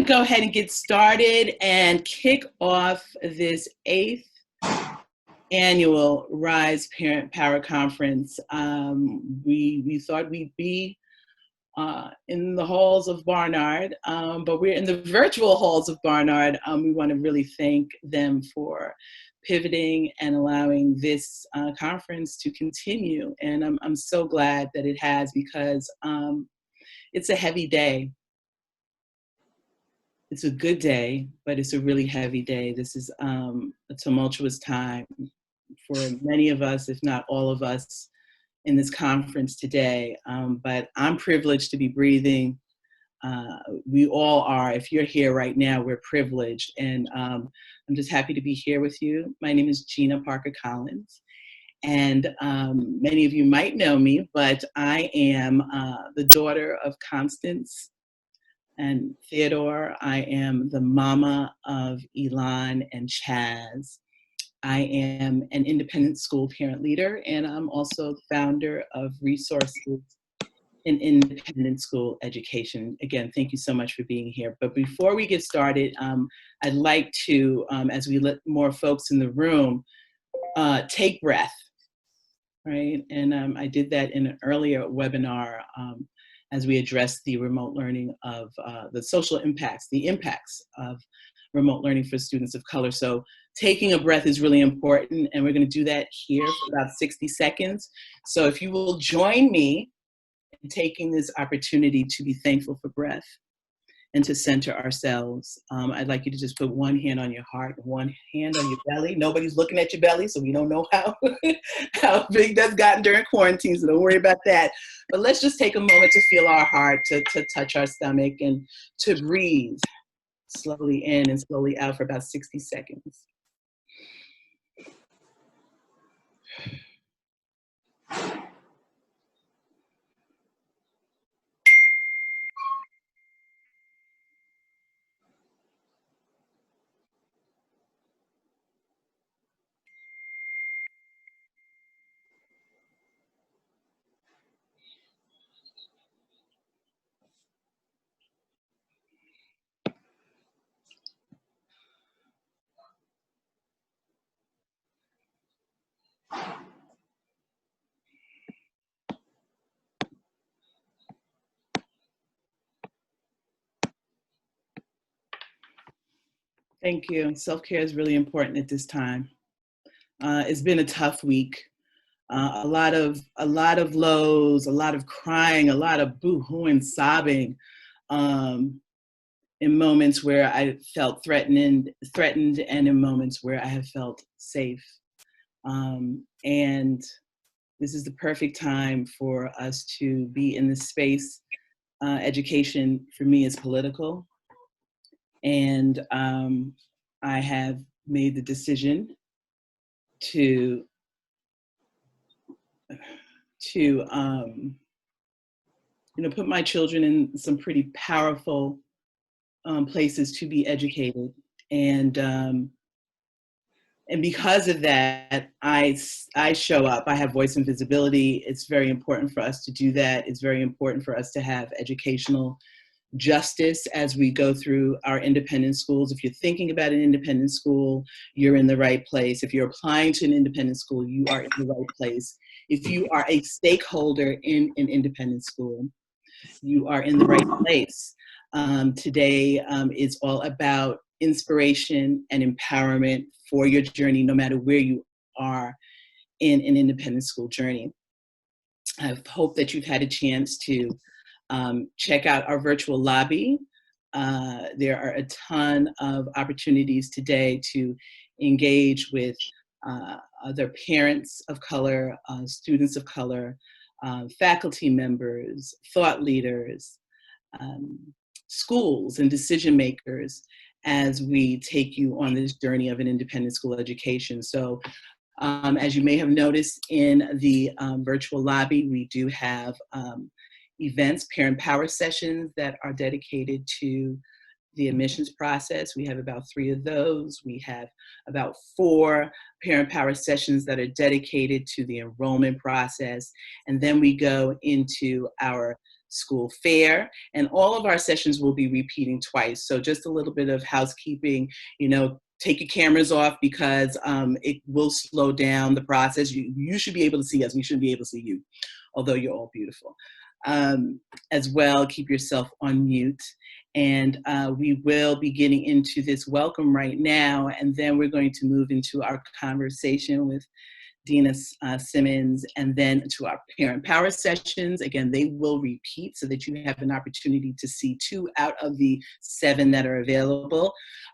to go ahead and get started and kick off this 8th annual RIISE Parent Power Conference. We thought we'd be in the halls of Barnard, but we're in the virtual halls of Barnard. We want to really thank them for pivoting and allowing this conference to continue. And I'm so glad that it has, because it's a heavy day. It's a good day, but it's a really heavy day. This is a tumultuous time for many of us, if not all of us, in this conference today. But I'm privileged to be breathing. We all are. If you're here right now, we're privileged. And I'm just happy to be here with you. My name is Gina Parker Collins. And many of you might know me, but I am the daughter of Constance and Theodore. I am the mama of Elon and Chaz. I am an independent school parent leader, and I'm also the founder of Resources in Independent School Education. Again, thank you so much for being here. But before we get started, I'd like to, as we let more folks in the room, take breath, right? And I did that in an earlier webinar as we addressed the remote learning of the social impacts, the impacts of remote learning for students of color. So taking a breath is really important, and we're going to do that here for about 60 seconds. So if you will join me in taking this opportunity to be thankful for breath and to center ourselves, I'd like you to just put one hand on your heart, one hand on your belly. Nobody's looking at your belly, so we don't know how big that's gotten during quarantine, so don't worry about that. But let's just take a moment to feel our heart, to touch our stomach, and to breathe slowly in and slowly out for about 60 seconds. Thank you. Self-care is really important at this time. It's been a tough week. A lot of lows, a lot of crying, a lot of boo-hooing, sobbing, in moments where I felt threatened, and in moments where I have felt safe. And this is the perfect time for us to be in this space. Education for me is political. And I have made the decision to put my children in some pretty powerful places to be educated. And because of that, I show up. I have voice and visibility. It's very important for us to do that. It's very important for us to have educational justice as we go through our independent schools. If you're thinking about an independent school, you're in the right place. If you're applying to an independent school, you are in the right place. If you are a stakeholder in an independent school, you are in the right place. Today is all about inspiration and empowerment for your journey, no matter where you are in an independent school journey. I hope that you've had a chance to check out our virtual lobby. There are a ton of opportunities today to engage with other parents of color, students of color, faculty members, thought leaders, schools and decision makers as we take you on this journey of an independent school education. So as you may have noticed in the virtual lobby, we do have events, parent power sessions that are dedicated to the admissions process. We have about 3 of those. We have about 4 parent power sessions that are dedicated to the enrollment process. And then we go into our school fair, and all of our sessions will be repeating twice. So just a little bit of housekeeping, take your cameras off because it will slow down the process. You should be able to see us. We shouldn't be able to see you, although you're all beautiful. As well, keep yourself on mute. And we will be getting into this welcome right now, and then we're going to move into our conversation with Dena Simmons, and then to our parent power sessions. Again, they will repeat so that you have an opportunity to see 2 out of the 7 that are available.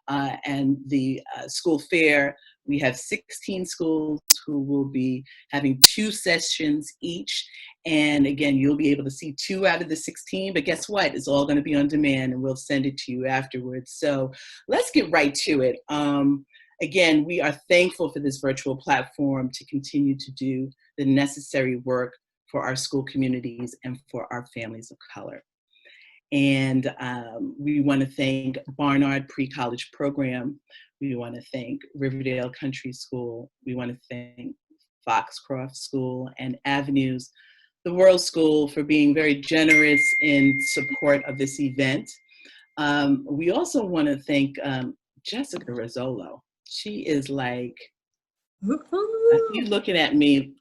And the school fair, we have 16 schools who will be having 2 sessions each. And again, you'll be able to see 2 out of the 16, but guess what? It's all going to be on demand, and we'll send it to you afterwards. So let's get right to it. Again, we are thankful for this virtual platform to continue to do the necessary work for our school communities and for our families of color. And we want to thank Barnard Pre-College Program. We want to thank Riverdale Country School. We want to thank Foxcroft School and Avenues, the World School, for being very generous in support of this event. We also want to thank Jessica Rizzolo. She is like, you looking at me,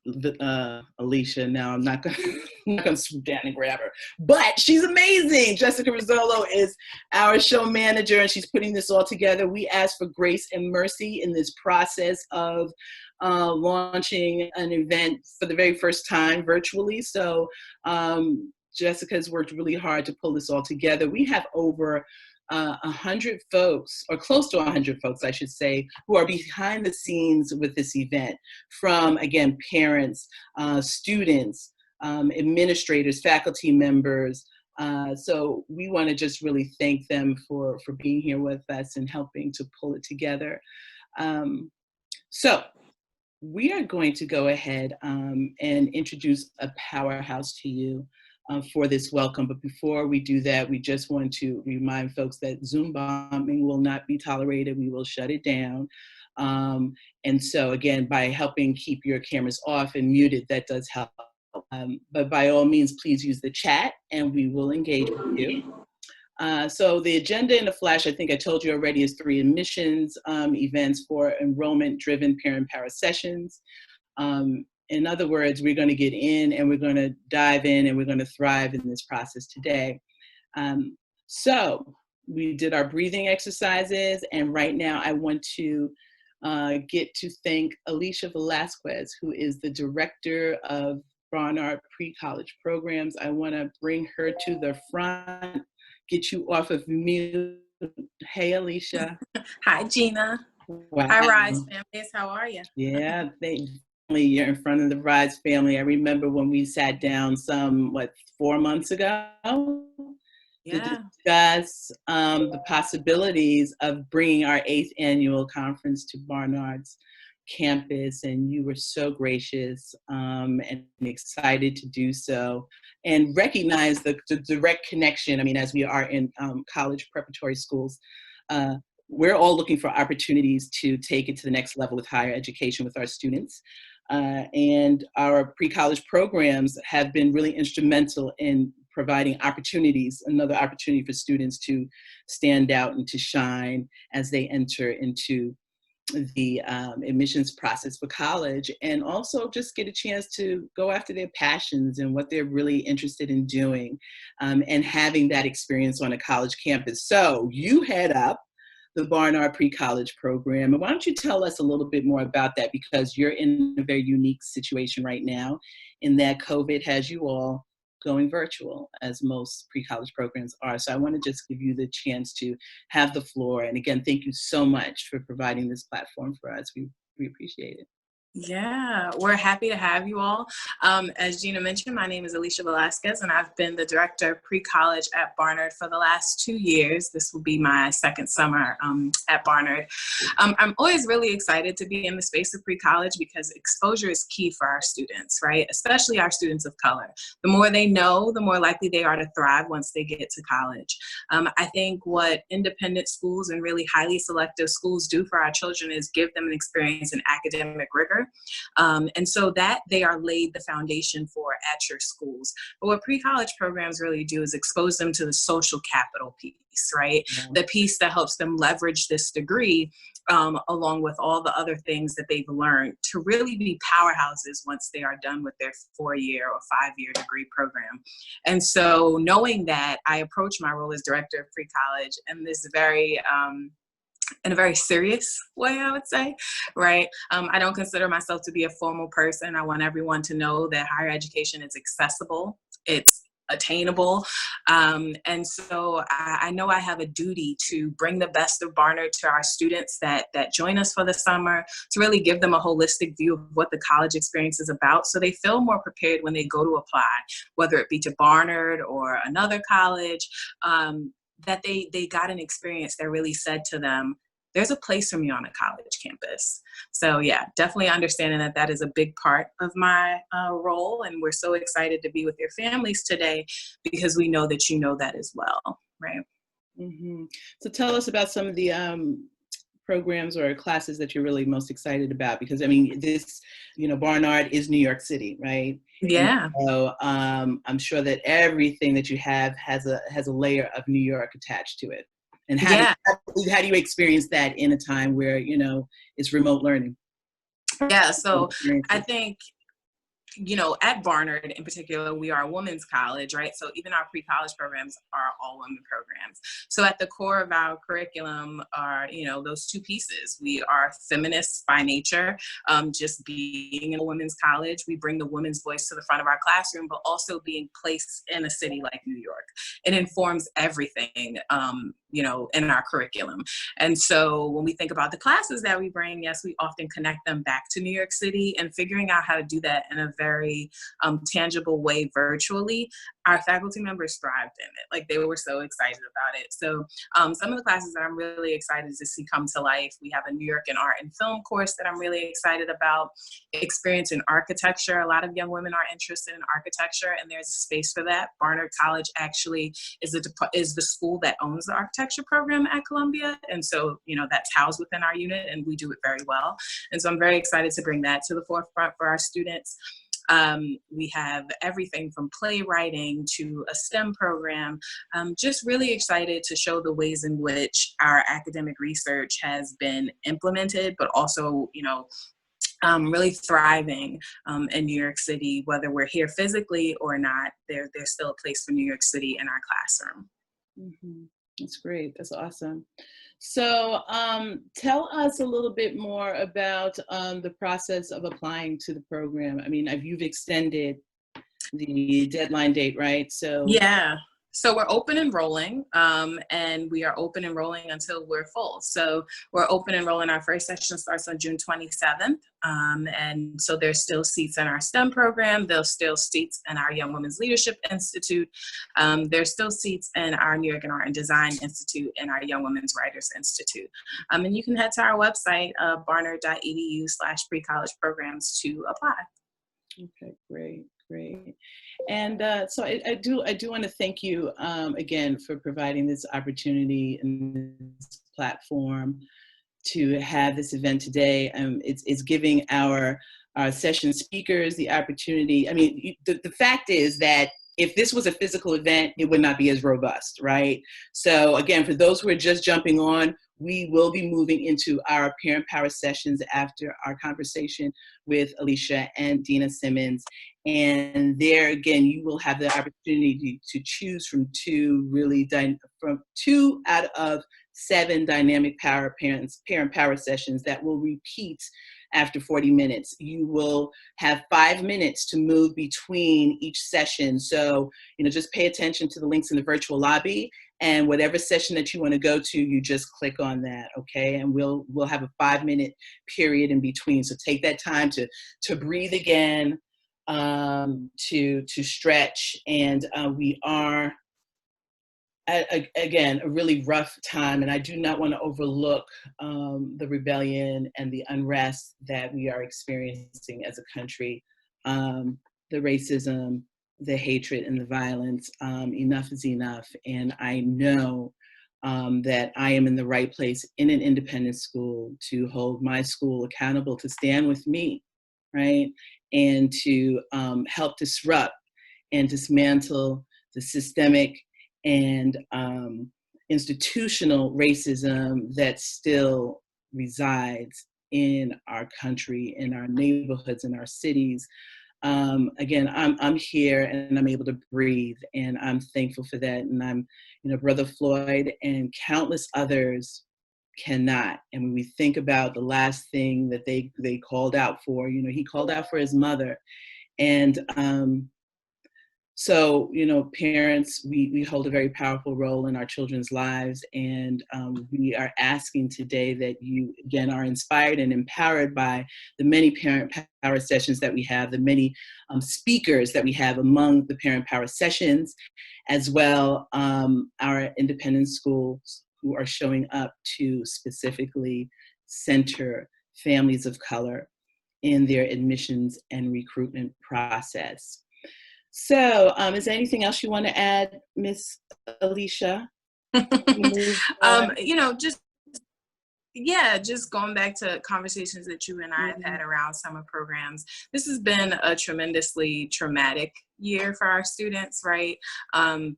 Alicia. Now I'm not gonna swoop down and grab her, but she's amazing. Jessica Rizzolo is our show manager, and she's putting this all together. We ask for grace and mercy in this process of launching an event for the very first time virtually. So Jessica's worked really hard to pull this all together. We have over 100 folks, or close to 100 folks, I should say, who are behind the scenes with this event, from, again, parents, students, administrators, faculty members. So we want to just really thank them for being here with us and helping to pull it together. So we are going to go ahead and introduce a powerhouse to you for this welcome. But before we do that, we just want to remind folks that Zoom bombing will not be tolerated. We will shut it down. And so again, by helping keep your cameras off and muted, that does help. But by all means, please use the chat and we will engage with you. So the agenda in a flash, I think I told you already, is 3 admissions events for enrollment-driven parent power sessions. In other words, we're going to get in and we're going to dive in and we're going to thrive in this process today. So we did our breathing exercises, and right now I want to get to thank Alicia Velasquez, who is the director of Barnard Pre-College Programs. I want to bring her to the front, get you off of mute. Hey, Alicia. Hi, Gina. Wow. Hi, RIISE families. How are you? Yeah, you're in front of the RIISE family. I remember when we sat down 4 months ago to discuss the possibilities of bringing our 8th annual conference to Barnard's campus, and you were so gracious and excited to do so and recognize the direct connection. I mean, as we are in college preparatory schools, we're all looking for opportunities to take it to the next level with higher education with our students. And our pre-college programs have been really instrumental in providing opportunities, another opportunity for students to stand out and to shine as they enter into the admissions process for college, and also just get a chance to go after their passions and what they're really interested in doing, and having that experience on a college campus. So you head up the Barnard Pre-College Program. And why don't you tell us a little bit more about that, because you're in a very unique situation right now in that COVID has you all going virtual, as most pre-college programs are. So I want to just give you the chance to have the floor. And again, thank you so much for providing this platform for us. We appreciate it. Yeah, we're happy to have you all. As Gina mentioned, my name is Alicia Velasquez, and I've been the director of pre-college at Barnard for the last 2 years. This will be my second summer at Barnard. I'm always really excited to be in the space of pre-college because exposure is key for our students, right? Especially our students of color. The more they know, the more likely they are to thrive once they get to college. I think what independent schools and really highly selective schools do for our children is give them an experience in academic rigor summer. And so that they are laid the foundation for at your schools. But what pre-college programs really do is expose them to the social capital piece, right? Yeah. The piece that helps them leverage this degree along with all the other things that they've learned to really be powerhouses once they are done with their 4-year or 5-year degree program. And so knowing that, I approach my role as director of pre-college in this very in a very serious way, I would say, right? I don't consider myself to be a formal person. I want everyone to know that higher education is accessible. It's attainable. And so I know I have a duty to bring the best of Barnard to our students that join us for the summer, to really give them a holistic view of what the college experience is about, so they feel more prepared when they go to apply, whether it be to Barnard or another college, that they got an experience that really said to them, there's a place for me on a college campus. So yeah, definitely understanding that that is a big part of my role. And we're so excited to be with your families today because we know that you know that as well, right? Mm-hmm. So tell us about some of the programs or classes that you're really most excited about, because I mean, this, Barnard is New York City, right? Yeah. And so I'm sure that everything that you have has a layer of New York attached to it. And how do you experience that in a time where, it's remote learning? Yeah, so I think, at Barnard in particular, we are a women's college, right? So even our pre-college programs are all women programs. So at the core of our curriculum are, those two pieces. We are feminists by nature, just being in a women's college. We bring the women's voice to the front of our classroom, but also being placed in a city like New York. It informs everything, in our curriculum. And so when we think about the classes that we bring, yes, we often connect them back to New York City, and figuring out how to do that in a very tangible way virtually. Our faculty members thrived in it. Like, they were so excited about it. So some of the classes that I'm really excited to see come to life, we have a New York and Art and Film course that I'm really excited about. Experience in architecture. A lot of young women are interested in architecture, and there's a space for that. Barnard College actually is the school that owns the architecture program at Columbia. And so, that's housed within our unit, and we do it very well. And so I'm very excited to bring that to the forefront for our students. We have everything from playwriting to a STEM program. Just really excited to show the ways in which our academic research has been implemented, but also, really thriving in New York City. Whether we're here physically or not, there's still a place for New York City in our classroom. Mm-hmm. That's great. That's awesome. So tell us a little bit more about the process of applying to the program. I mean, you've extended the deadline date, right? So yeah. So we're open enrolling, and we are open enrolling until we're full. So we're open enrolling. Our first session starts on June 27th. And so there's still seats in our STEM program. There's still seats in our Young Women's Leadership Institute. There's still seats in our New York and Art and Design Institute and our Young Women's Writers Institute. And you can head to our website, barnard.edu/pre-college programs to apply. Okay, great. And so I do want to thank you again for providing this opportunity and this platform to have this event today. It's giving our session speakers the opportunity. I mean, the fact is that if this was a physical event, it would not be as robust, right? So again, for those who are just jumping on, we will be moving into our parent power sessions after our conversation with Alicia and Dena Simmons. And there, again, you will have the opportunity to choose from from 2 out of 7 dynamic parent power sessions that will repeat after 40 minutes. You will have 5 minutes to move between each session. So, just pay attention to the links in the virtual lobby, and whatever session that you want to go to, you just click on that, okay? And we'll have a 5-minute period in between. So take that time to breathe again, to stretch. And we are, again, a really rough time, and I do not want to overlook the rebellion and the unrest that we are experiencing as a country. The racism, the hatred, and the violence. Enough is enough, and I know that I am in the right place in an independent school to hold my school accountable, to stand with me right? And to help disrupt and dismantle the systemic and institutional racism that still resides in our country, in our neighborhoods, in our cities. Again, I'm here and I'm able to breathe, and I'm thankful for that. And I'm, Brother Floyd and countless others cannot. And when we think about the last thing that they called out for, he called out for his mother. And so, parents, we hold a very powerful role in our children's lives. And we are asking today that you, again, are inspired and empowered by the many parent power sessions that we have, the many speakers that we have among the parent power sessions, as well our independent schools who are showing up to specifically center families of color in their admissions and recruitment process. So, is there anything else you want to add, Miss Alicia? Just going back to conversations that you and I have had around summer programs. This has been a tremendously traumatic year for our students, right?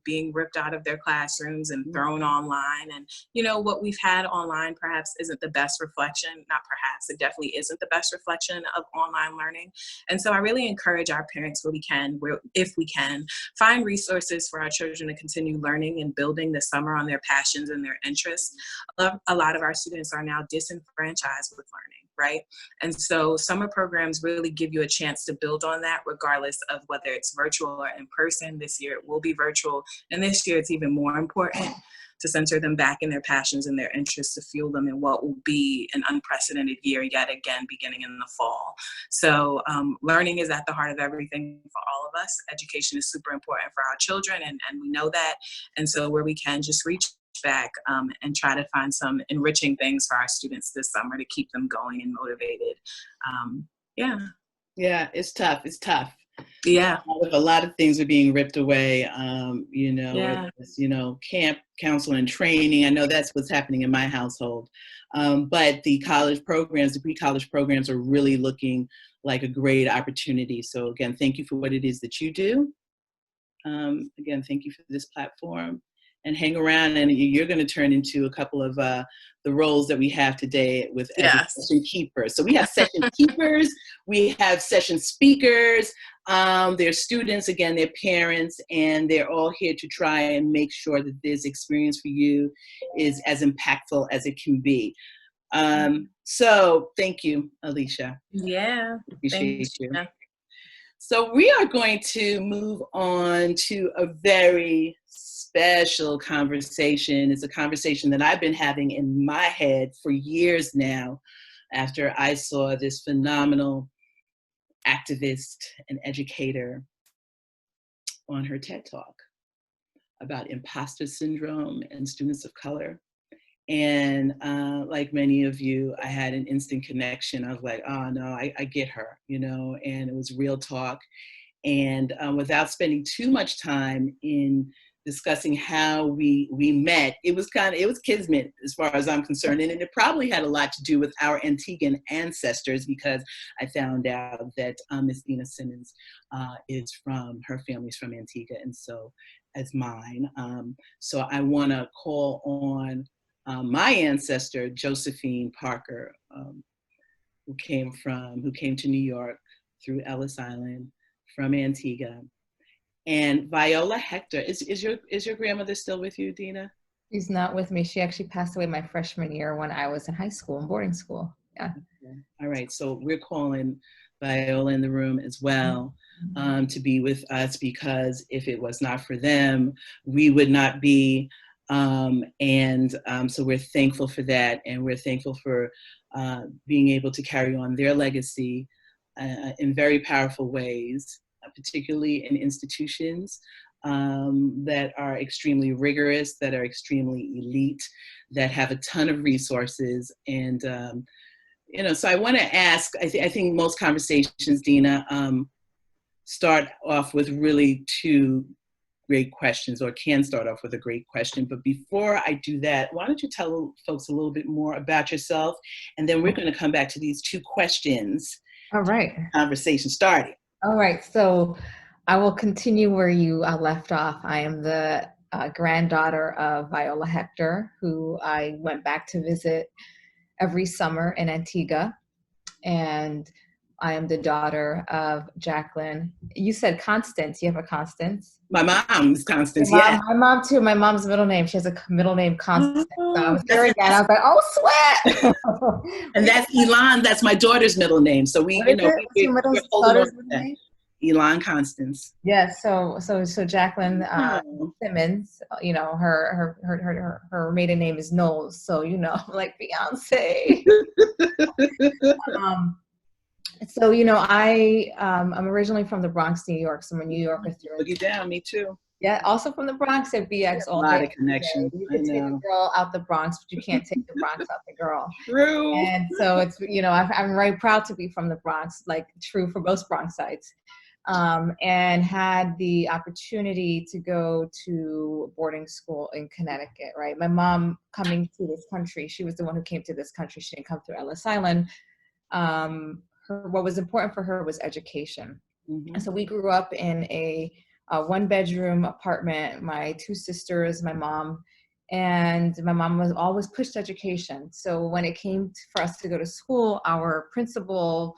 Being ripped out of their classrooms and thrown online. And, what we've had online perhaps isn't the best reflection, not perhaps, it definitely isn't the best reflection of online learning. And so I really encourage our parents if we can, find resources for our children to continue learning and building this summer on their passions and their interests. A lot of our students are now disenfranchised with learning, right? And so summer programs really give you a chance to build on that, regardless of whether it's virtual or in person. This year it will be virtual, and this year it's even more important to center them back in their passions and their interests to fuel them in what will be an unprecedented year yet again, beginning in the fall. So learning is at the heart of everything for all of us. Education is super important for our children, and we know that. And so where we can, just reach back and try to find some enriching things for our students this summer to keep them going and motivated. Yeah, it's tough. It's tough. Yeah. A lot of things are being ripped away, camp, counsel, and training. I know that's what's happening in my household. But the college programs, the pre-college programs are really looking like a great opportunity. So again, thank you for what it is that you do. Again, thank you for this platform. And hang around, and you're going to turn into a couple of the roles that we have today with session keepers. So we have session keepers, we have session speakers, they're students, again, they're parents, and they're all here to try and make sure that this experience for you is as impactful as it can be. So thank you, Alicia. Yeah. Appreciate you. So we are going to move on to a very special conversation. It's a conversation that I've been having in my head for years now, after I saw this phenomenal activist and educator on her TED Talk about imposter syndrome and students of color. And like many of you, I had an instant connection. I was like, oh no, I get her, and it was real talk. And without spending too much time in discussing how we met, it was kismet as far as I'm concerned. And it probably had a lot to do with our Antiguan ancestors, because I found out that Miss Dena Simmons her family's from Antigua, and so as mine. So I want to call on my ancestor, Josephine Parker, who came to New York through Ellis Island from Antigua. And Viola Hector, is your grandmother still with you, Dena? She's not with me. She actually passed away my freshman year when I was in high school and boarding school. Yeah. Okay. All right. So we're calling Viola in the room as well to be with us, because if it was not for them, we would not be. So we're thankful for that, and we're thankful for being able to carry on their legacy in very powerful ways, particularly in institutions that are extremely rigorous, that are extremely elite, that have a ton of resources. And, so I want to ask, I think most conversations, Dena, start off with really two great questions, or can start off with a great question. But before I do that, why don't you tell folks a little bit more about yourself? And then we're going to come back to these two questions All right. Conversation started. All right. So I will continue where you left off. I am the granddaughter of Viola Hector, who I went back to visit every summer in Antigua. And I am the daughter of Jacqueline. You said Constance. You have a Constance? My mom's Constance, yeah. My mom too. My mom's middle name. She has a middle name Constance. So I was hearing that. I was like, oh, sweat. And that's Elon. That's my daughter's middle name. So we, What is it? What's your we're holding on daughter's to middle that. name? Elon Constance. Yeah. So Jacqueline Oh. Simmons. You know, her maiden name is Knowles. So like Beyonce. So I'm originally from the Bronx, New York. So I'm a New Yorker through. Look you down, me too. Yeah, also from the Bronx at BX all day. A lot of connections. You can take a girl out the Bronx, but you can't take the Bronx out the girl. True. And so it's, I'm very proud to be from the Bronx, like true for most Bronxites. And had the opportunity to go to boarding school in Connecticut, right? My mom coming to this country, she was the one who came to this country. She didn't come through Ellis Island. What was important for her was education. Mm-hmm. And so we grew up in a one-bedroom apartment, my two sisters, my mom, and my mom was always pushed education. So when it came for us to go to school, our principal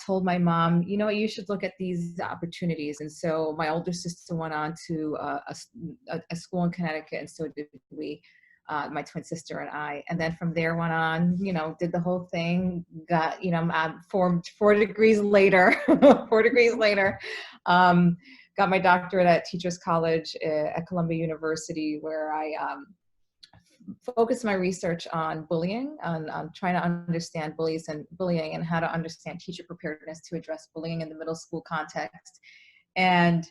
told my mom, you know what, you should look at these opportunities. And so my older sister went on to a school in Connecticut, and so did we. My twin sister and I, and then from there went on, did the whole thing, got, 4 degrees later, 4 degrees later, got my doctorate at Teachers College at Columbia University, where I focused my research on bullying, on trying to understand bullying and how to understand teacher preparedness to address bullying in the middle school context. And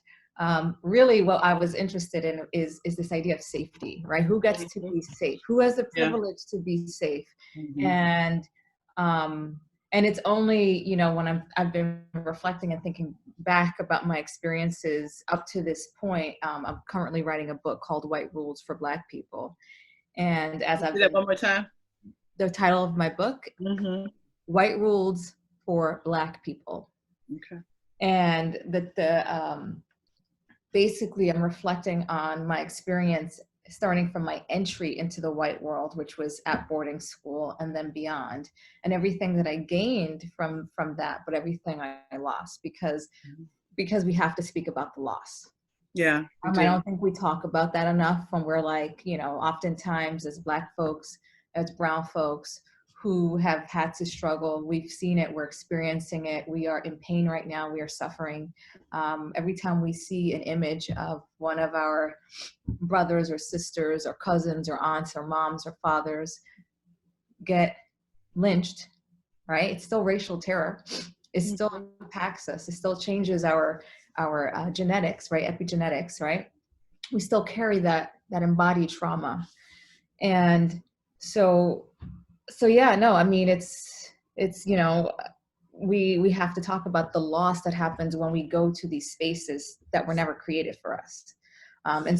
really what I was interested in is this idea of safety, right? Who gets to be safe? Who has the privilege to be safe? Mm-hmm. And it's only, when I've been reflecting and thinking back about my experiences up to this point, I'm currently writing a book called White Rules for Black People. And as I've do that one more time. The title of my book, mm-hmm. White Rules for Black People. Okay. And basically, I'm reflecting on my experience starting from my entry into the white world, which was at boarding school and then beyond, and everything that I gained from that, but everything I lost because we have to speak about the loss. Yeah. I don't think we talk about that enough when we're like, oftentimes as Black folks, as brown folks, who have had to struggle. We've seen it, we're experiencing it. We are in pain right now, we are suffering. Every time we see an image of one of our brothers or sisters or cousins or aunts or moms or fathers get lynched, right? It's still racial terror. It still impacts us. It still changes our genetics, right? Epigenetics, right? We still carry that embodied trauma. And so yeah, no, I mean, it's we have to talk about the loss that happens when we go to these spaces that were never created for us. And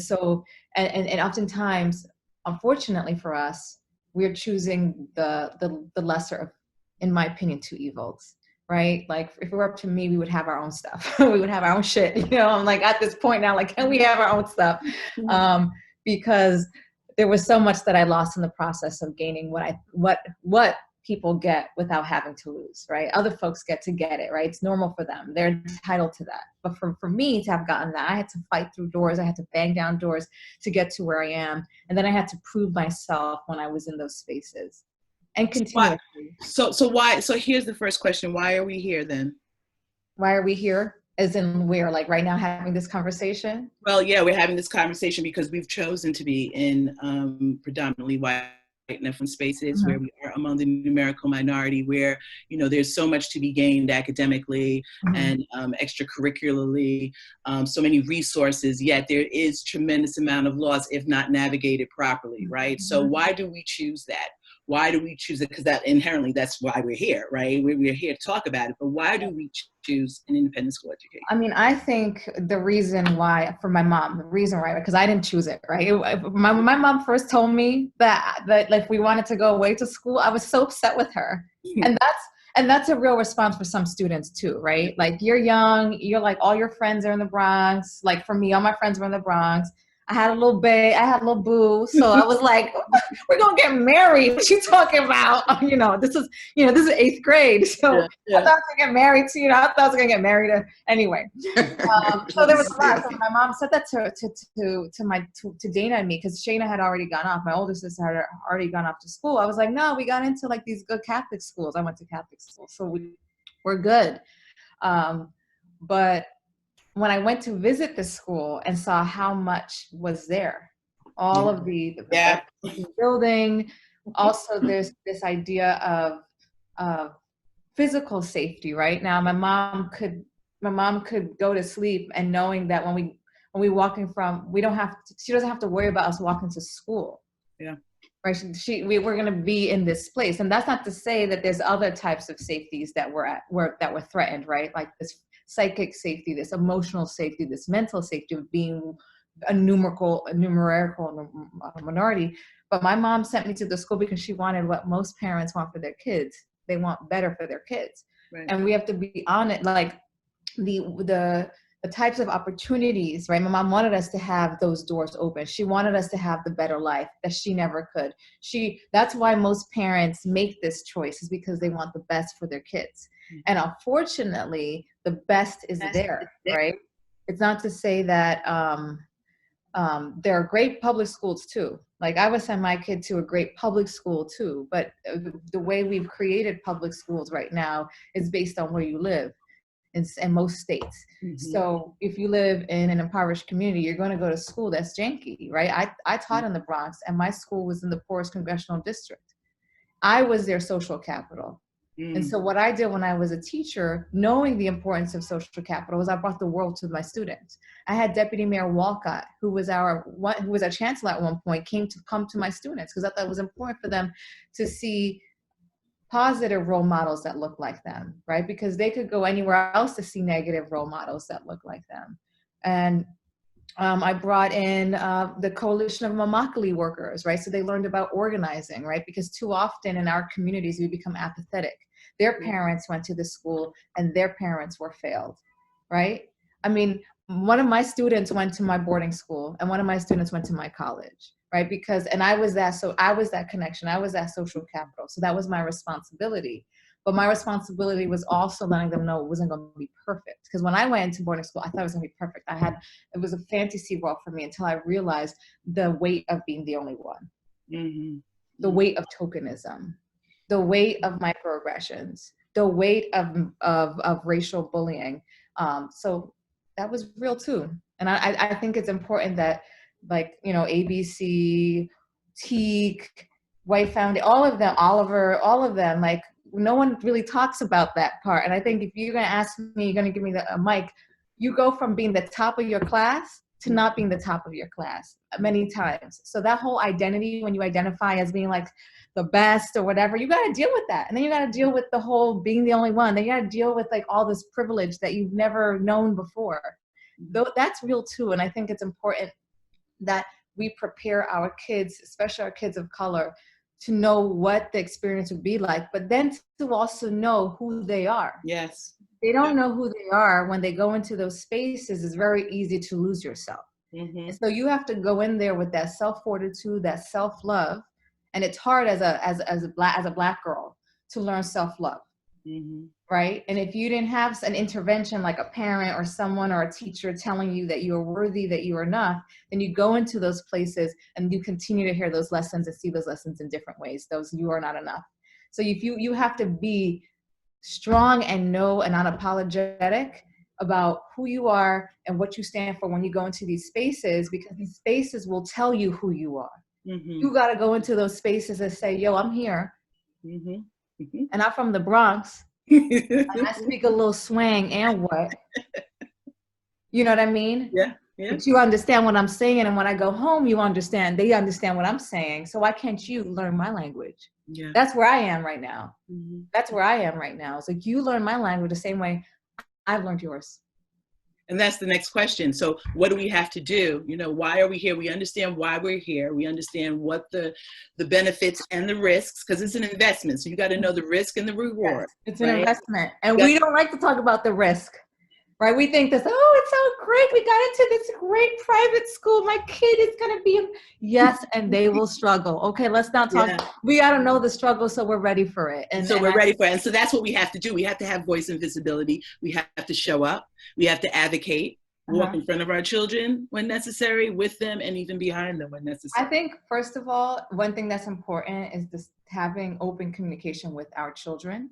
oftentimes, unfortunately for us, we're choosing the lesser of, in my opinion, two evils, right? Like if it were up to me, we would have our own stuff. We would have our own shit. I'm like at this point now, like, can we have our own stuff? Because there was so much that I lost in the process of gaining what people get without having to lose, right? Other folks get to get it, right? It's normal for them. They're entitled to that. But for me to have gotten that, I had to fight through doors. I had to bang down doors to get to where I am. And then I had to prove myself when I was in those spaces. And continuously. So here's the first question. Why are we here then? Why are we here? As in we're like right now having this conversation? Well, yeah, we're having this conversation because we've chosen to be in predominantly white and different spaces where we are among the numerical minority, where, there's so much to be gained academically and extracurricularly, so many resources, yet there is tremendous amount of loss if not navigated properly, right? So why do we choose that? Why do we choose it? Because that inherently, that's why we're here, right? We're here to talk about it, but why do we choose an independent school education? I mean, I think the reason why, for my mom, because I didn't choose it, right? My mom first told me that like we wanted to go away to school, I was so upset with her. And that's a real response for some students too, right? Like you're young, you're like all your friends are in the Bronx. Like for me, all my friends were in the Bronx. I had a little bae, I had a little boo. So I was like, we're gonna get married. What you talking about? This is 8th grade. So I thought I was gonna get married to, I thought I was gonna get married to, anyway. So there was a lot. So my mom said that to Dana and me, because Shayna had already gone off. My older sister had already gone off to school. I was like, no, we got into like these good Catholic schools. I went to Catholic school, so we're good. But when I went to visit the school and saw how much was there, all of the building, also there's this idea of physical safety, right? Now my mom could go to sleep and knowing that when we walking from, she doesn't have to worry about us walking to school. Yeah. Right. We're going to be in this place. And that's not to say that there's other types of safeties that were threatened, right? Like this psychic safety, this emotional safety, this mental safety of being a numerical minority. But my mom sent me to the school because she wanted what most parents want for their kids. They want better for their kids. Right. And we have to be on it. Like the types of opportunities, right? My mom wanted us to have those doors open. She wanted us to have the better life that she never could. That's why most parents make this choice, is because they want the best for their kids. Mm-hmm. And unfortunately, the best is there, right? It's not to say that there are great public schools too. Like I would send my kid to a great public school too, but the way we've created public schools right now is based on where you live. In most states. Mm-hmm. So if you live in an impoverished community, you're going to go to school that's janky, right? I taught in the Bronx, and my school was in the poorest congressional district. I was their social capital. And so what I did when I was a teacher, knowing the importance of social capital, was I brought the world to my students. I had Deputy Mayor Walcott, who was our chancellor at one point, come to my students because I thought it was important for them to see positive role models that look like them, right? Because they could go anywhere else to see negative role models that look like them. And I brought in the Coalition of Mammakali workers, right? So they learned about organizing, right? Because too often in our communities, we become apathetic. Their parents went to the school and their parents were failed, right? I mean, one of my students went to my boarding school and one of my students went to my college, right? I was that connection. I was that social capital. So that was my responsibility. But my responsibility was also letting them know it wasn't going to be perfect. Because when I went into boarding school, I thought it was going to be perfect. It was a fantasy world for me until I realized the weight of being the only one, the weight of tokenism, the weight of microaggressions, the weight of racial bullying. So that was real too. And I think it's important that, like, ABC, Teak, White Foundation, all of them, Oliver, all of them, like, no one really talks about that part. And I think if you're going to ask me, you're going to give me a mic, you go from being the top of your class to not being the top of your class many times. So that whole identity, when you identify as being like the best or whatever, you got to deal with that. And then you got to deal with the whole being the only one. Then you got to deal with like all this privilege that you've never known before. Though that's real too. And I think it's important that we prepare our kids, especially our kids of color, to know what the experience would be like, but then to also know who they are. Yes. They don't know who they are when they go into those spaces. It's very easy to lose yourself. And so you have to go in there with that self-fortitude, that self-love. And it's hard as a black girl to learn self-love. Right? And if you didn't have an intervention like a parent or someone or a teacher telling you that you are worthy, that you are enough, then you go into those places and you continue to hear those lessons and see those lessons in different ways. Those you are not enough. So if you have to be strong and know and unapologetic about who you are and what you stand for when you go into these spaces, because these spaces will tell you who you are. You got to go into those spaces and say, yo, I'm here. And I'm from the Bronx. And I speak a little swang and what? You know what I mean? Yeah. But you understand what I'm saying, and when I go home, they understand what I'm saying. So why can't you learn my language? Yeah. That's where I am right now. That's where I am right now. It's like you learn my language the same way I've learned yours. And that's the next question. So what do we have to do? You know, why are we here? We understand why we're here. We understand what the benefits and the risks, because it's an investment. So you got to know the risk and the reward. Yes, it's an right? investment. And we don't like to talk about the risk, right? We think this, oh, it's so great. We got into this great private school. My kid is going to be, yes, and they will struggle. Okay, let's not talk. Yeah. We got to know the struggle so we're ready for it. And so we're ready for it. And so that's what we have to do. We have to have voice and visibility. We have to show up. We have to advocate, walk in front of our children when necessary, with them, and even behind them when necessary. I think, first of all, one thing that's important is this having open communication with our children.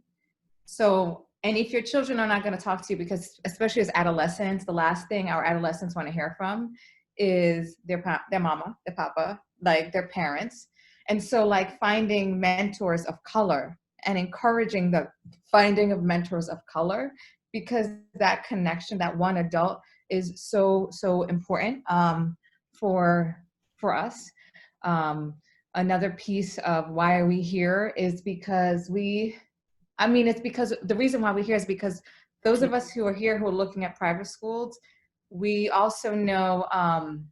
So, and if your children are not going to talk to you, because especially as adolescents, the last thing our adolescents want to hear from is their mama, their papa, like their parents. And so like finding mentors of color and encouraging the finding of mentors of color, because that connection, that one adult is so important for us. Another piece of why are we here is because it's because the reason why we're here is because those of us who are here who are looking at private schools, we also know, I'm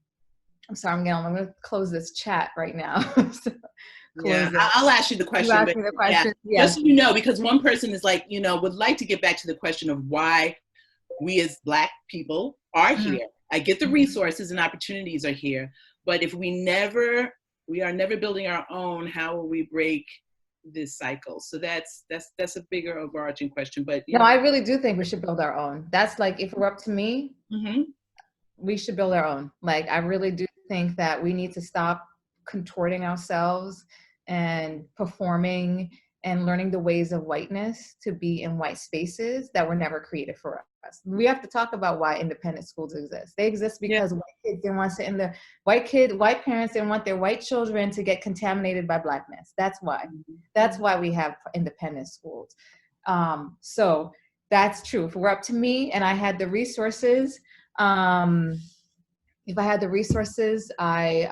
sorry, I'm going to close this chat right now. I'll ask you the question. You ask me the question. Yeah. Just so you know, because one person is like, you know, would like to get back to the question of why we as Black people are here. I get the resources and opportunities are here, but if we are never building our own, how will we break this cycle? So that's a bigger overarching question. But no, I really do think we should build our own. That's like, if it were up to me, we should build our own. Like, I really do think that we need to stop contorting ourselves and performing and learning the ways of whiteness to be in white spaces that were never created for us. We have to talk about why independent schools exist. They exist because white kids didn't want to sit in the white parents didn't want their white children to get contaminated by Blackness. That's why. That's why we have independent schools. So that's true. If it were up to me and I had the resources, if I had the resources, I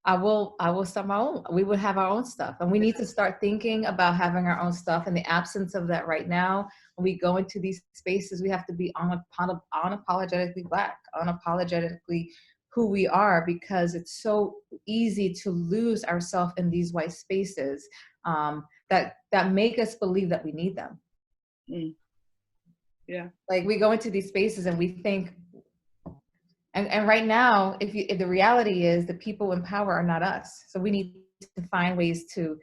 will start my own. We would have our own stuff, and we need to start thinking about having our own stuff. In the absence of that right now, when we go into these spaces, we have to be unapologetically Black, unapologetically who we are, because it's so easy to lose ourselves in these white spaces that make us believe that we need them. Yeah. Like, we go into these spaces and we think, and right now, if the reality is the people in power are not us. So we need to find ways to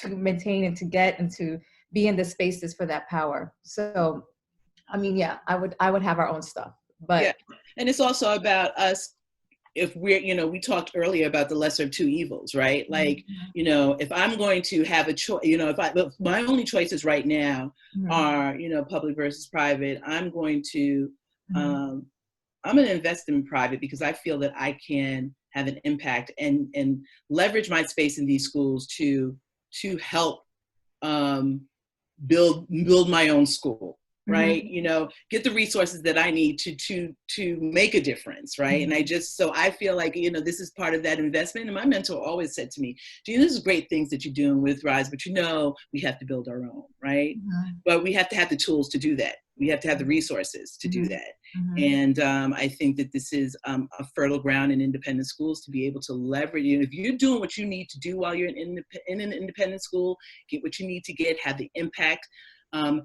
maintain and to get and to be in the spaces for that power. So, I mean, yeah, I would have our own stuff, but. Yeah. And it's also about us. If we're, you know, we talked earlier about the lesser of two evils, right? Like, you know, if I'm going to have a choice, you know, if my only choices right now are, you know, public versus private, I'm going to invest in private because I feel that I can have an impact and leverage my space in these schools to help build my own school. Right. You know, get the resources that I need to make a difference. Right. And I feel like, you know, this is part of that investment. And my mentor always said to me, Dena, this is great things that you're doing with RIISE, but you know, we have to build our own. Right. But we have to have the tools to do that. We have to have the resources to do that. And I think that this is a fertile ground in independent schools to be able to leverage. You know, if you're doing what you need to do while you're in an independent school, get what you need to get, have the impact,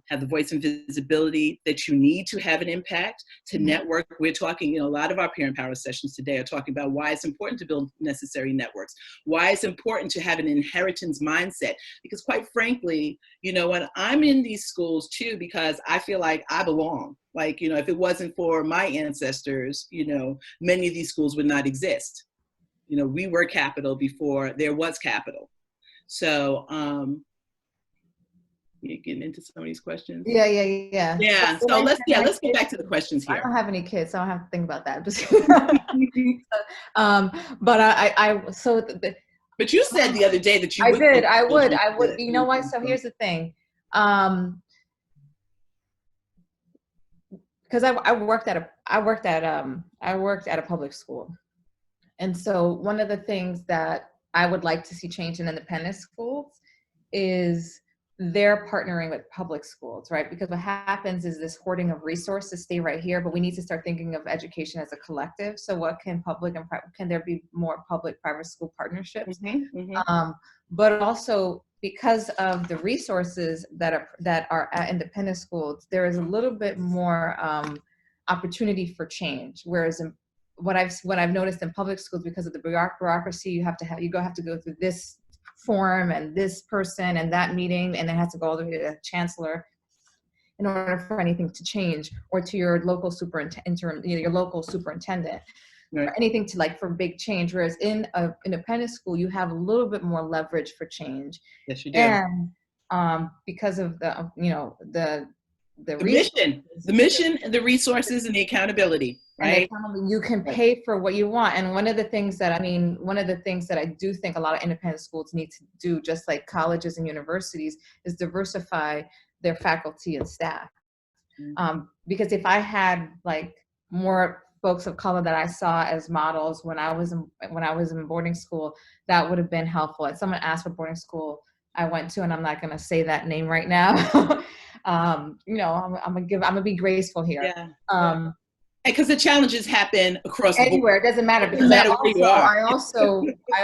have the voice and visibility that you need to have an impact, to network. We're talking, you know, a lot of our parent power sessions today are talking about why it's important to build necessary networks, why it's important to have an inheritance mindset, because quite frankly, you know, when I'm in these schools too, because I feel like I belong. Like, you know, if it wasn't for my ancestors, you know, many of these schools would not exist. You know, we were capital before there was capital. So, you're getting into some of these questions. Yeah. So let's get back to the questions here. I don't have any kids, so I don't have to think about that. But you said the other day that you would. I would. You know what? So here's the thing. Because I worked at a public school, and so one of the things that I would like to see change in independent schools is they're partnering with public schools, right? Because what happens is this hoarding of resources stay right here, but we need to start thinking of education as a collective. So what can public and private, can there be more public-private school partnerships? But also because of the resources that are at independent schools, there is a little bit more opportunity for change. Whereas what I've noticed in public schools, because of the bureaucracy, you have to go through this form and this person and that meeting, and it has to go all the way to the chancellor in order for anything to change, or to your local your local superintendent, right, or anything to for big change. Whereas in an independent school, you have a little bit more leverage for change. Yes, you do. And because of the mission, and the resources, and the accountability, right? And you can pay for what you want. And one of the things that I do think a lot of independent schools need to do, just like colleges and universities, is diversify their faculty and staff. Because if I had more folks of color that I saw as models when I was in boarding school, that would have been helpful. And someone asked what boarding school I went to, and I'm not going to say that name right now. I'm gonna be graceful here. Yeah. Because the challenges happen across the board. Anywhere, it doesn't matter. Because I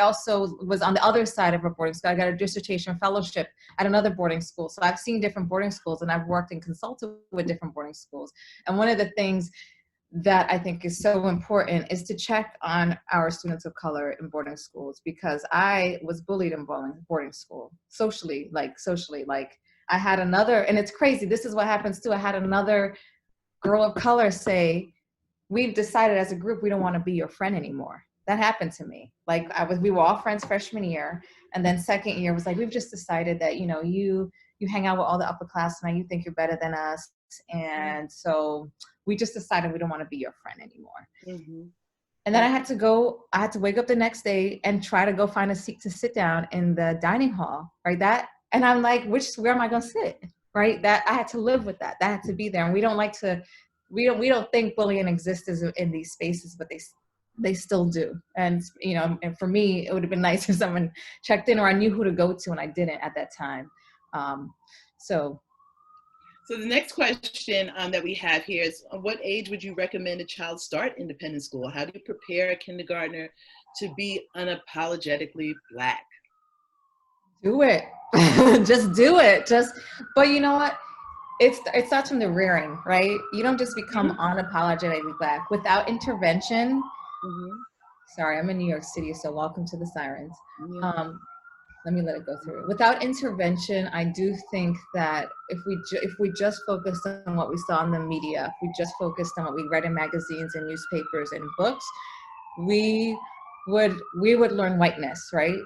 also was on the other side of a boarding school. I got a dissertation fellowship at another boarding school. So I've seen different boarding schools, and I've worked and consulted with different boarding schools. And one of the things that I think is so important is to check on our students of color in boarding schools, because I was bullied in boarding school, socially. I had another, and it's crazy, this is what happens too. I had another girl of color say, "We've decided as a group we don't want to be your friend anymore." That happened to me. We were all friends freshman year, and then second year was "We've just decided that you hang out with all the upperclassmen, and you think you're better than us, and so we just decided we don't want to be your friend anymore." And then I had to wake up the next day and try to go find a seat to sit down in the dining hall, right? And I'm like, where am I going to sit? Right? That I had to live with that. That had to be there. And we don't think bullying exists in these spaces, but they still do. And, and for me, it would have been nice if someone checked in, or I knew who to go to, and I didn't at that time. So the next question that we have here is, at what age would you recommend a child start independent school? How do you prepare a kindergartner to be unapologetically Black? Do it. Just do it. But you know what? It starts from the rearing, right? You don't just become unapologetically Black without intervention. Sorry, I'm in New York City, so welcome to the sirens. Let me let it go through. Without intervention, I do think that if we just focused on what we saw in the media, if we just focused on what we read in magazines and newspapers and books, we would learn whiteness, right?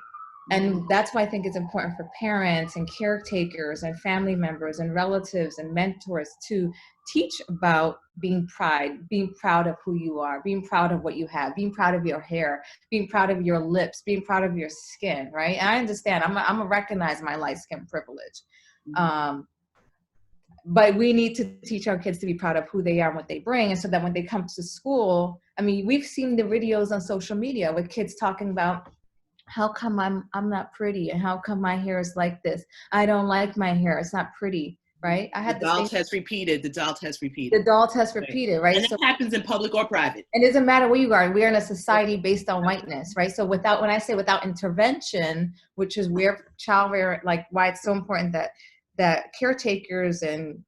And that's why I think it's important for parents and caretakers and family members and relatives and mentors to teach about being proud of who you are, being proud of what you have, being proud of your hair, being proud of your lips, being proud of your skin, right? And I understand, I'm gonna recognize my light skin privilege. But we need to teach our kids to be proud of who they are and what they bring. And so that when they come to school, we've seen the videos on social media with kids talking about, how come I'm not pretty, and how come my hair is like this? I don't like my hair, it's not pretty, right? The adult has repeated, right? And it happens in public or private. And it doesn't matter where you are. We're in a society based on whiteness, right? So when I say without intervention, which is where why it's so important that caretakers and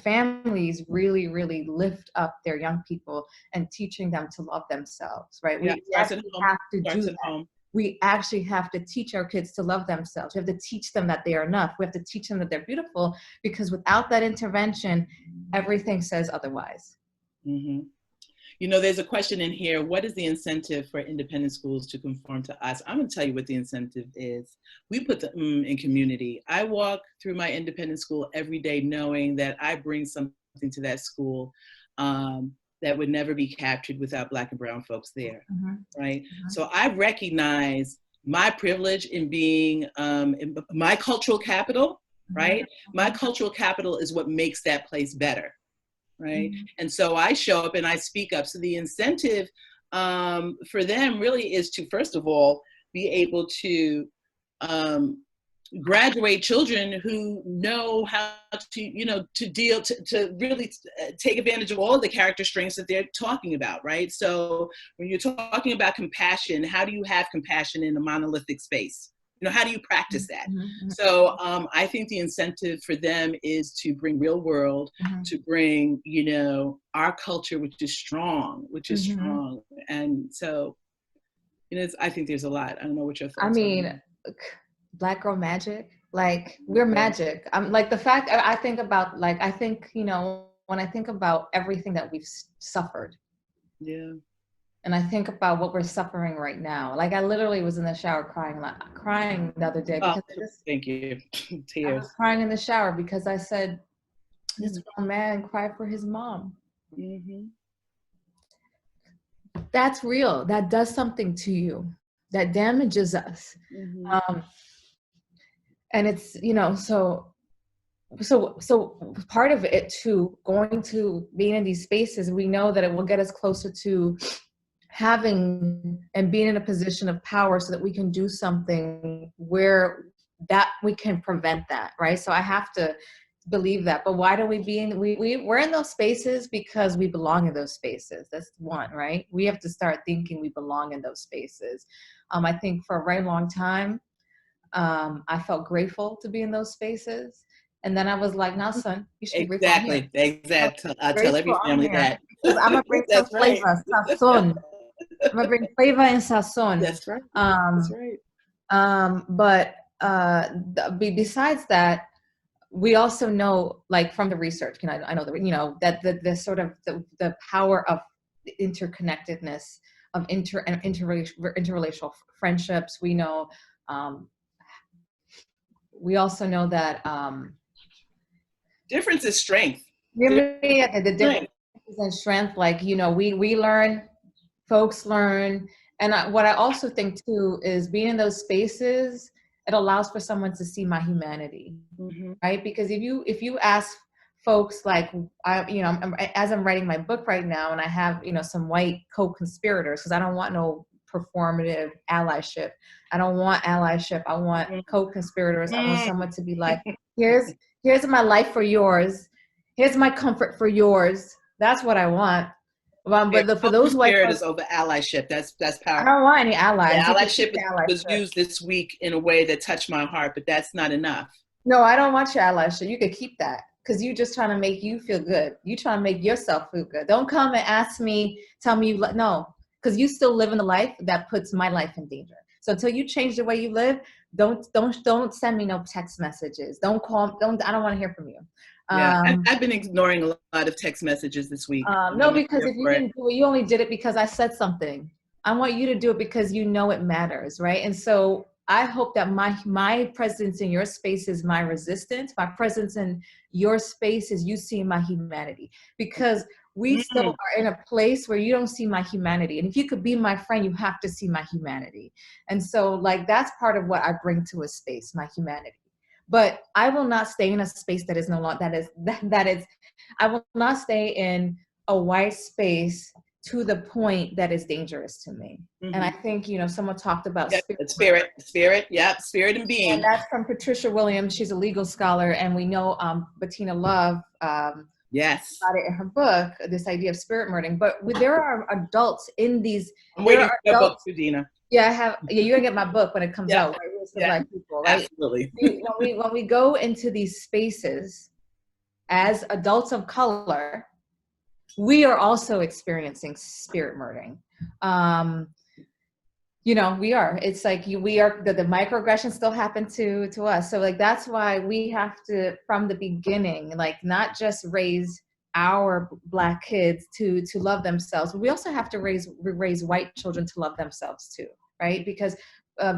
families really, really lift up their young people and teaching them to love themselves, right? We actually have to do that. We actually have to teach our kids to love themselves. We have to teach them that they are enough. We have to teach them that they're beautiful, because without that intervention, everything says otherwise. There's a question in here. What is the incentive for independent schools to conform to us? I'm going to tell you what the incentive is. We put the in community. I walk through my independent school every day knowing that I bring something to that school that would never be captured without Black and brown folks there, right? So I recognize my privilege in being in my cultural capital, right? My cultural capital is what makes that place better, right? And so I show up and I speak up. So the incentive for them really is to, first of all, be able to graduate children who know how to, to really take advantage of all the character strengths that they're talking about, right? So when you're talking about compassion, how do you have compassion in a monolithic space? How do you practice that? Mm-hmm. So I think the incentive for them is to bring real world, to bring, our culture, which is strong. And so, I think there's a lot. I don't know what your thoughts are. Black girl magic, like we're magic. I'm like the fact I think about, like, I think, when I think about everything that we've suffered. Yeah. And I think about what we're suffering right now. Like I literally was in the shower crying the other day because thank you. Tears. I was crying in the shower because I said, this grown man cried for his mom. Mm-hmm. That's real. That does something to you. That damages us. Mm-hmm. And it's, so part of it too, going to being in these spaces, we know that it will get us closer to having and being in a position of power so that we can do something where that we can prevent that, right? So I have to believe that. But why do we're in those spaces because we belong in those spaces. That's one, right? We have to start thinking we belong in those spaces. I think for a very long time, I felt grateful to be in those spaces. And then I was like, now, son, you should be grateful. Exactly. I tell every family that. Because I'm going to bring some flavor, sazon. I'm going to bring flavor and sazon. That's right. That's right. But besides that, we also know, like from the research, I know that, that the sort of the power of interconnectedness, of interrelational friendships. We know, we also know that difference is strength. The difference in strength, like, we learn, folks learn. And what I also think too is being in those spaces, it allows for someone to see my humanity, right? Because if you ask folks, like, as I'm writing my book right now, and I have, some white co-conspirators, because I don't want no performative allyship. I don't want allyship. I want co-conspirators. I want someone to be like, here's my life for yours. Here's my comfort for yours. That's what I want. But for those white folks, over allyship, that's powerful. I don't want any allies. Yeah, allyship was used this week in a way that touched my heart, but that's not enough. No, I don't want your allyship. You could keep that, because you're just trying to make you feel good. You trying to make yourself feel good. Don't come and ask me, tell me no, because you still live in a life that puts my life in danger. So until you change the way you live, don't send me no text messages. Don't call. I don't want to hear from you. Yeah, I've been ignoring a lot of text messages this week. No, because if you didn't do it, you only did it because I said something. I want you to do it because you know it matters, right? And so I hope that my presence in your space is my resistance. My presence in your space is you seeing my humanity, because we still are in a place where you don't see my humanity. And if you could be my friend, you have to see my humanity. And so, like, that's part of what I bring to a space, my humanity. But I will not stay in a space that is no longer, I will not stay in a white space to the point that is dangerous to me. And I think, someone talked about spirit, spirit and being. And that's from Patricia Williams. She's a legal scholar. And we know Bettina Love yes, about it in her book, this idea of spirit murdering. But there are adults in these. I'm waiting for your book, Dena. Yeah, I have. Yeah, you're gonna get my book when it comes out. Right? It's Black people, right? Absolutely. When we go into these spaces as adults of color, we are also experiencing spirit murdering. We are. It's like we are. The microaggressions still happen to us. So like that's why we have to, from the beginning, like not just raise our Black kids to love themselves, but we also have to raise white children to love themselves too, right? Because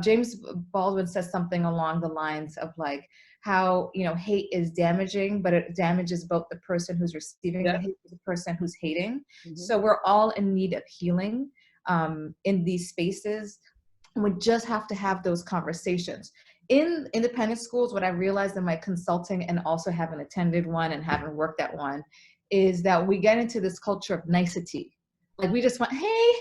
James Baldwin says something along the lines of like how hate is damaging, but it damages both the person who's receiving the hate and the person who's hating. So we're all in need of healing in these spaces. And we just have to have those conversations. In independent schools, what I realized in my consulting, and also having attended one and having worked at one, is that we get into this culture of nicety, Like we just want, hey,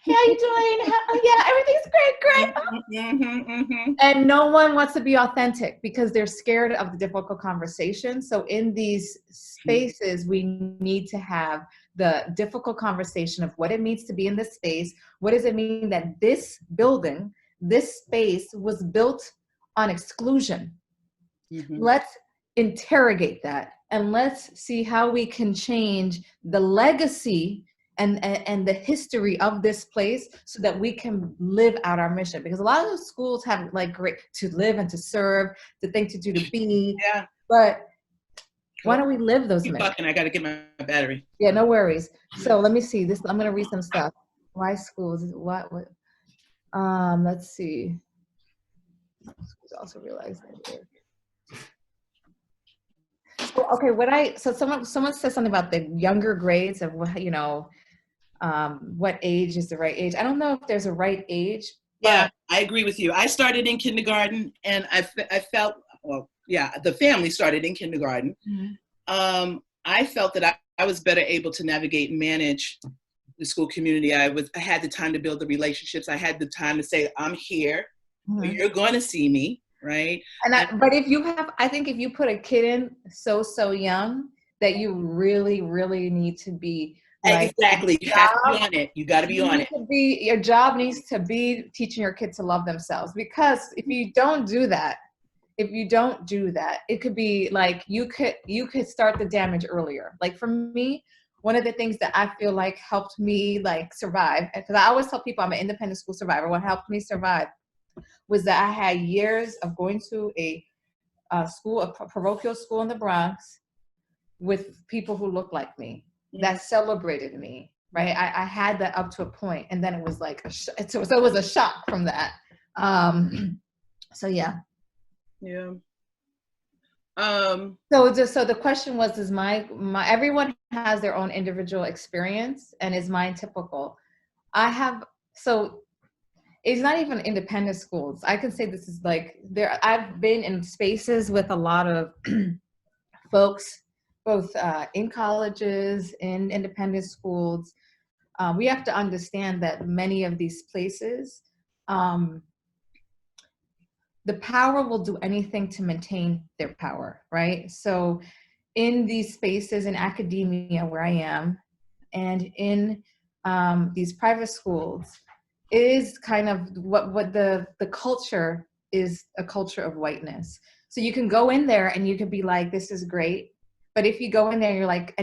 how you doing? Yeah, everything's great. And no one wants to be authentic because they're scared of the difficult conversation. So in these spaces, we need to have the difficult conversation of what it means to be in this space. What does it mean that this building, this space was built on exclusion? Let's interrogate that, and let's see how we can change the legacy and the history of this place so that we can live out our mission. Because a lot of those schools have like great to live and to serve, to think, to do, to be. Yeah. But why don't we live those Keep missions? talking. I got to get my battery. Yeah, no worries. So let me see this. I'm going to read some stuff. Why schools? What? Let's see. Schools also realize that. So, okay, so someone said something about the younger grades of what age is the right age. I don't know if there's a right age. Yeah, I agree with you. I started in kindergarten, and I felt, well, yeah, the family started in kindergarten. I felt that I was better able to navigate and manage the school community. I had the time to build the relationships. I had the time to say, I'm here. You're going to see me. Right. But I think if you put a kid in so young that you really, really need to be like, exactly. You have to be on it. You got to be on it. Your job needs to be teaching your kids to love themselves, because if you don't do that, it could be like you could start the damage earlier. Like for me, one of the things that I feel like helped me like survive, because I always tell people I'm an independent school survivor. What helped me survive was that I had years of going to a parochial school in the Bronx with people who looked like me, that celebrated me, right? I had that up to a point, and then it was like, so it was a shock from that. So yeah. Yeah. So the question was, is my everyone has their own individual experience, and is mine typical? It's not even independent schools. I can say this is like I've been in spaces with a lot of folks, both in colleges, in independent schools. We have to understand that many of these places, the power will do anything to maintain their power, right? So in these spaces in academia where I am, and in these private schools, is kind of what the culture is, a culture of whiteness. So you can go in there and you can be like, this is great. But if you go in there, you're like,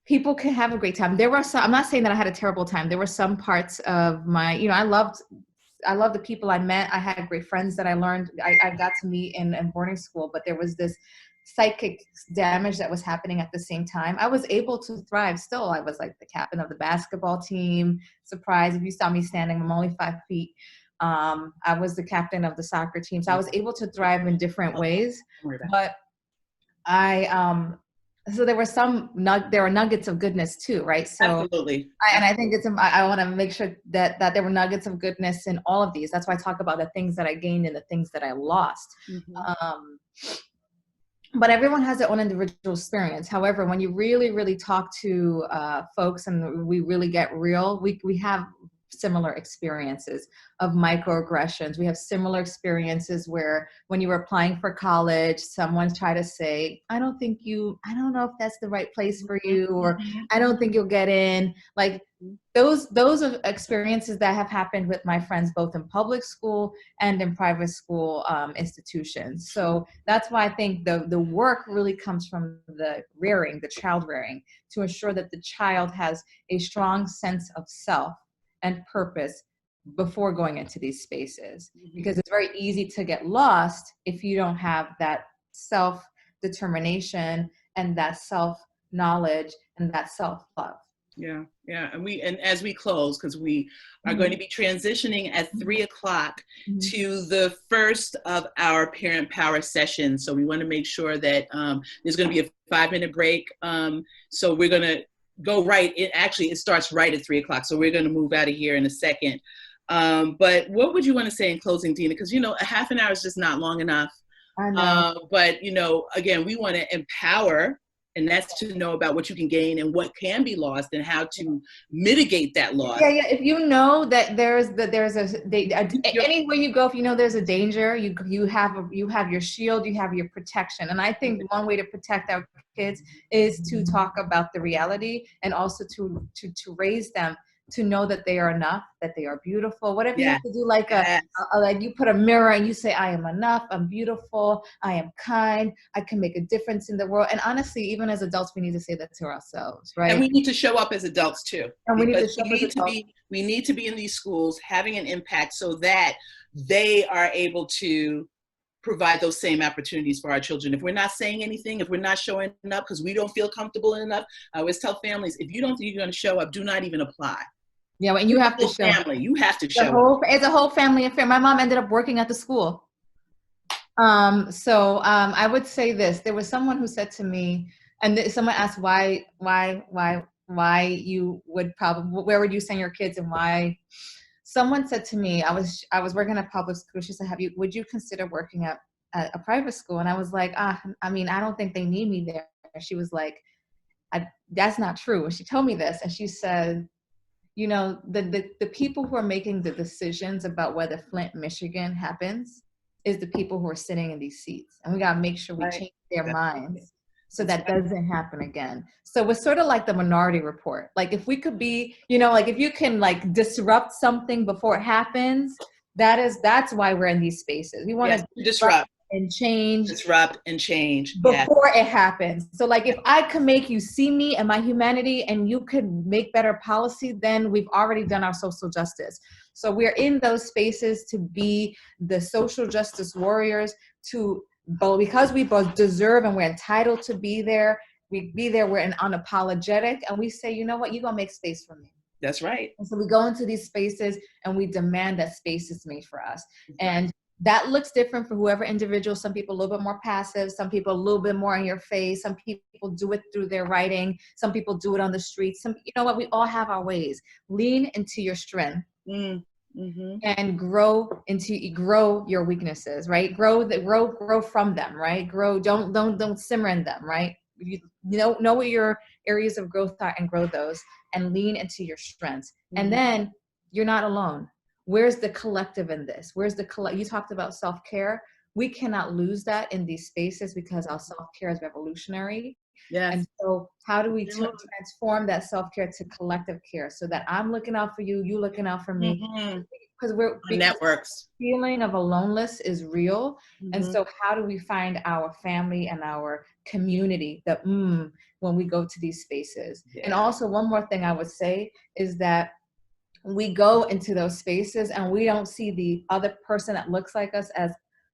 people can have a great time. There were some, I'm not saying that I had a terrible time. There were some parts of my, I loved the people I met. I had great friends that I got to meet in boarding school, but there was this psychic damage that was happening at the same time. I was able to thrive still. I was like the captain of the basketball team. Surprise, if you saw me standing, I'm only 5 feet. I was the captain of the soccer team. So I was able to thrive in different ways. But so there were nuggets of goodness too, right? So absolutely. I think I want to make sure that there were nuggets of goodness in all of these. That's why I talk about the things that I gained and the things that I lost. But everyone has their own individual experience. However, when you really, really talk to folks and we really get real, we have similar experiences of microaggressions. We have similar experiences where when you were applying for college, someone tried to say, I don't know if that's the right place for you, or I don't think you'll get in. Like those are experiences that have happened with my friends, both in public school and in private school institutions. So that's why I think the work really comes from the child rearing, to ensure that the child has a strong sense of self and purpose before going into these spaces, because it's very easy to get lost if you don't have that self-determination and that self-knowledge and that self-love. Yeah. And as we close, because we are going to be transitioning at 3:00 to the first of our Parent Power sessions. So we want to make sure that there's going to be a 5-minute break. So we're going to go right. It starts right at 3:00. So we're going to move out of here in a second. But what would you want to say in closing, Dena? Because, a half an hour is just not long enough. I know. But, again, we want to empower And that's to know about what you can gain and what can be lost and how to mitigate that loss. Yeah, yeah. If you know that anywhere you go, if you know there's a danger, you have your shield, you have your protection. And I think one way to protect our kids is to talk about the reality, and also to raise them to know that they are enough, that they are beautiful. Whatever you have to do, like like you put a mirror and you say, I am enough, I'm beautiful, I am kind, I can make a difference in the world. And honestly, even as adults, we need to say that to ourselves, right? And we need to show up as adults too. And we need to be in these schools having an impact so that they are able to provide those same opportunities for our children. If we're not saying anything, if we're not showing up because we don't feel comfortable enough, I always tell families, if you don't think you're going to show up, do not even apply. Yeah, and you have to show up. You have to show up. It's a whole family affair. My mom ended up working at the school. I would say this. There was someone who said to me, and someone asked why you would where would you send your kids and why? Someone said to me, I was working at public school. She said, would you consider working at a private school? And I was like, I don't think they need me there. And she was like, that's not true. And she told me this, and she said, you know, the people who are making the decisions about whether Flint, Michigan happens is the people who are sitting in these seats. And we got to make sure we change their minds so that doesn't happen again. So it's sort of like the Minority Report. Like if we could be, you know, like if you can like disrupt something before it happens, that's why we're in these spaces. We want to disrupt and change. Disrupt and change. Before it happens. So like if I can make you see me and my humanity and you could make better policy, then we've already done our social justice. So we're in those spaces to be the social justice warriors, because we both deserve and we're entitled to be there. We be there, we're unapologetic, and we say, you know what, you're going to make space for me. That's right. And so we go into these spaces and we demand that space is made for us. And that looks different for whoever individual. Some people a little bit more passive, some people a little bit more in your face, some people do it through their writing, some people do it on the streets. You know what, we all have our ways. Lean into your strength. And grow your weaknesses, right? Grow from them, right? Don't simmer in them, right? You know what your areas of growth are and grow those, and lean into your strengths. And then you're not alone. Where's the collective in this? You talked about self-care. We cannot lose that in these spaces because our self-care is revolutionary. Yes. And so how do we transform that self-care to collective care so that I'm looking out for you, you looking out for me? Because networks. Feeling of aloneness is real. And so how do we find our family and our community when we go to these spaces? And also one more thing I would say is that we go into those spaces and we don't see the other person that looks like us as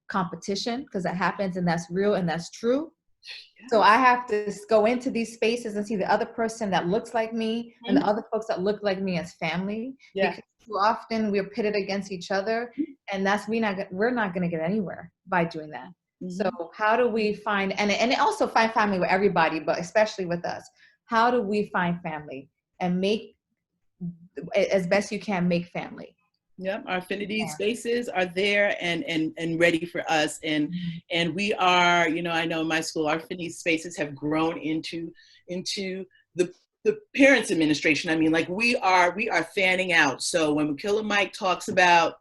competition, because that happens and that's real and that's true. So I have to go into these spaces and see the other person that looks like me and the other folks that look like me as family. Because too often we're pitted against each other, and we're not going to get anywhere by doing that. So how do we find, and also find family with everybody, but especially with us, how do we find family and make, as best you can, make family? Yep, our affinity spaces are there and ready for us, and we are, you know, I know in my school our affinity spaces have grown into the parents administration. I mean, like we are fanning out. So when Killer Mike talks about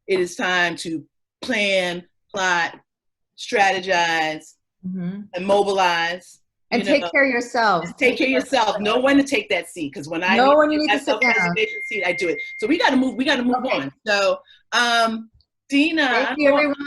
it is time to plan, plot, strategize, and mobilize. And take care of yourselves. Take care of yourself. Know when to take that seat, because when I need to sit down. Seat, I do it. So we got to move. We got to move on. So, Dena, thank you, everyone.